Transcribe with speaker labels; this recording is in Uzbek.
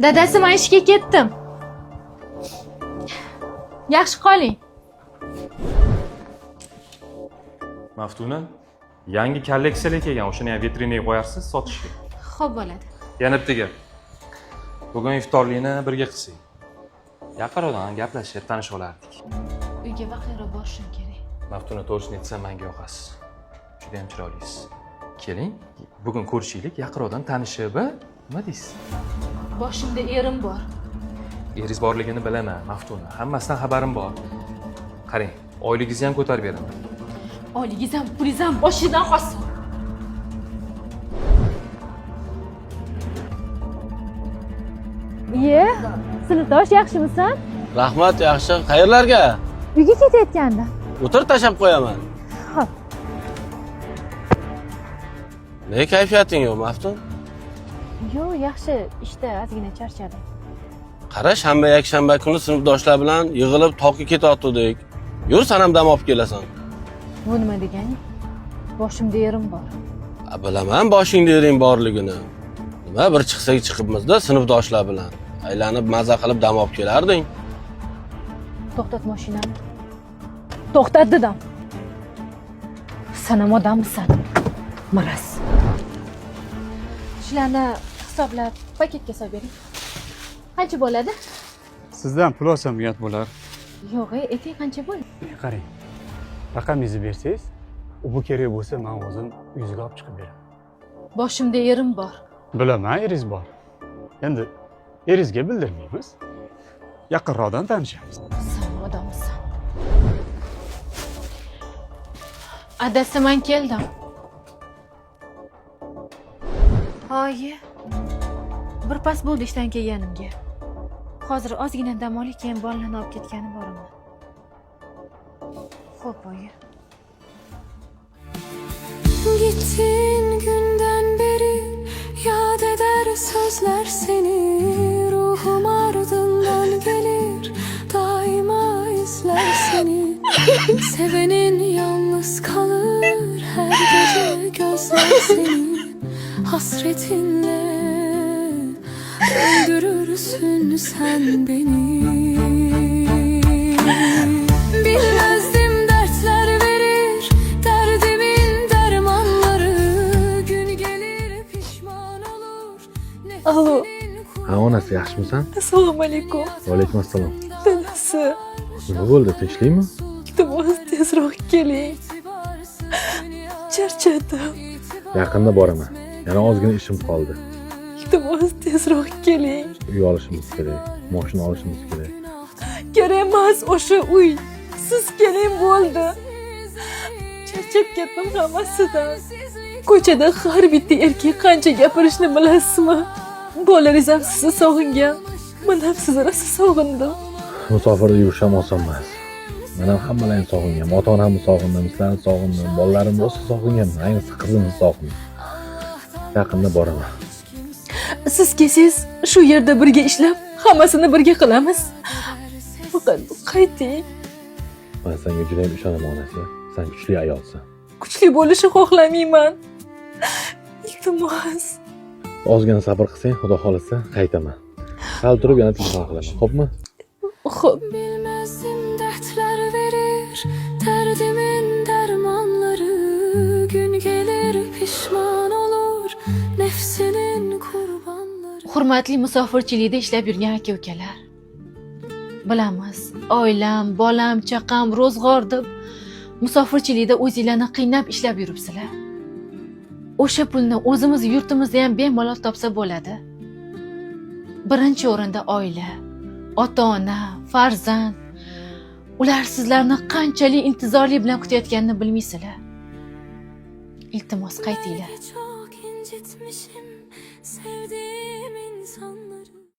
Speaker 1: Dadasi, men ishga ketdim. Yaxshi qoling.
Speaker 2: Maftuna, yangi kolleksiyalar kelgan, o'shani ham vitrinaga qo'yarsiz sotishga.
Speaker 1: Xo'p bo'ladi.
Speaker 2: Yana bitta gap. Bugun iftorlikni birga qilsak. Yaqinroqdan gaplashib, tanishib olardik.
Speaker 1: Uyga vaqtliroq borishim kerak.
Speaker 2: Maftuna, to'g'risini aytsam, menga yoqasiz. Juda ham chiroylisiz. Keling, bugun ko'rishaylik, yaqinroqdan tanishib, nima deysiz?
Speaker 1: Boshimda erim bor.
Speaker 2: Eringiz borligini bilaman, Maftuna. Hammasidan xabarim bor. Qarang, oyligingizni ham ko'tarib beraman.
Speaker 1: Oyligingiz ham, pulingiz ham boshidan qolsin.
Speaker 3: Iye, sinfdosh yaxshimisan?
Speaker 4: Rahmat, yaxshi. Qayerlarga?
Speaker 3: Uyga ketayotgandim.
Speaker 4: O'tir, tashab qo'yaman.
Speaker 3: Xo'p.
Speaker 4: Ne kayfiyating yo'q, Maftun?
Speaker 3: Yo'q, yaxshi, ishda ozgina charchadim.
Speaker 4: Qara, shanba yakshanba kuni sinfdoshlar bilan yig'ilib toqqa ketayotdik. Yur, sen ham dam olib kelasan.
Speaker 3: Bu nima degani? Boshimda erim bor.
Speaker 4: Bilaman boshingda ering borligini. Nima, bir chiqsak chiqibmiz-da sinfdoshlar bilan. Aylanib maza qilib dam olib kelarding.
Speaker 3: To'xtat mashinani. To'xtat dedim. Sen ham odammisan. Maraz. Shularni hisoblab paketga solib bering. Qancha bo'ladi?
Speaker 5: Sizdan pul olsam uyat bo'lar.
Speaker 3: Yo'q, ayting qancha bo'ldi?
Speaker 5: Qarang. Raqamingizni bersangiz, u bu kerak bo'lsa men o'zim uyingizga olib chiqib beraman.
Speaker 3: Boshimda erim bor.
Speaker 5: Bilaman, eringiz bor. Endi eringizga bildirmaymiz. Yaqinroqdan tanishamiz.
Speaker 3: Sen odammisan.
Speaker 1: Adasi, men keldim. Oyi. Birpas bo'ldi ishdan kelganimga. Hozir ozgina dam olib, keyin bolalarni olib ketgani boraman. Xo'p, oyi.
Speaker 6: Gittin günden beri yad eder sözler seni. Ruhum ardından gelir, daima izler seni. Sevenin yalnız kalır, her gece gözler seni. Hasretinle öldürürsün sen beni. Bilmezdim dertler verir, derdimin dermanları. Gün gelir pişman olur,
Speaker 3: Alo.
Speaker 7: Ha, onasi, yaxshimisan?
Speaker 3: Assalomu alaykum.
Speaker 7: Va alaykum assalom.
Speaker 3: Dadasi,
Speaker 7: Nima bo'ldi, tinchlikmi?
Speaker 3: iltimos tezroq keling. Charchadim.
Speaker 7: Yaqinda boraman. Yana ozgina ishim qoldi.
Speaker 3: Iltimos tezroq keling.
Speaker 7: Uy olishimiz kerak, mashina olishimiz kerak.
Speaker 3: Kerak emas o'sha uy. Siz keling bo'ldi. Charchab ketdim hammasidan. Ko'chada har bitta erkak qancha gapirishni bilasizmi? Bolalaringiz ham sizni sog'ingan. Men ham sizni rosa sog'indim.
Speaker 7: Musofirda yurish ham oson emas. Men ham hammalarni sog'inganman. Ota-onamni sog'indim, sizlarni sog'indim, bolalarimni rosa sog'inganman. Ayniqsa qizimni sog'indim. Yaqinda boraman.
Speaker 3: Siz kelsangiz shu yerda birga ishlab, hammasini birga qilamiz. Faqat qayting.
Speaker 7: Men senga juda ham ishonaman, onasi. Sen kuchli ayolsan.
Speaker 3: Kuchli bo'lishni xohlamayman. Iltimos.
Speaker 7: Ozgina sabr qilsang, Xudo xolisa qaytaman. Hal turib yana telefon qilaman, xo'pmi?
Speaker 3: Xo'p.
Speaker 6: Bilmezdim dertler verir, derdimin dermanları. Gün gelir pişman olur, nefsinin kurbanları.
Speaker 1: Hurmatli musofirchilikda ishlab yurgan aka-ukalar. Bilamiz, oilam, bolam, chaqam, ro'zg'or deb musofirchilikda o'zinglarni qiynab ishlab yuribsizlar. O'sha pulni o'zimiz yurtimizda ham bemalol topsa bo'ladi. Birinchi o'rinda oila, ota-ona, farzand. Ular sizlarni qanchalik intizorlik bilan kutayotganini bilmaysizlar. Iltimos qaytinglar.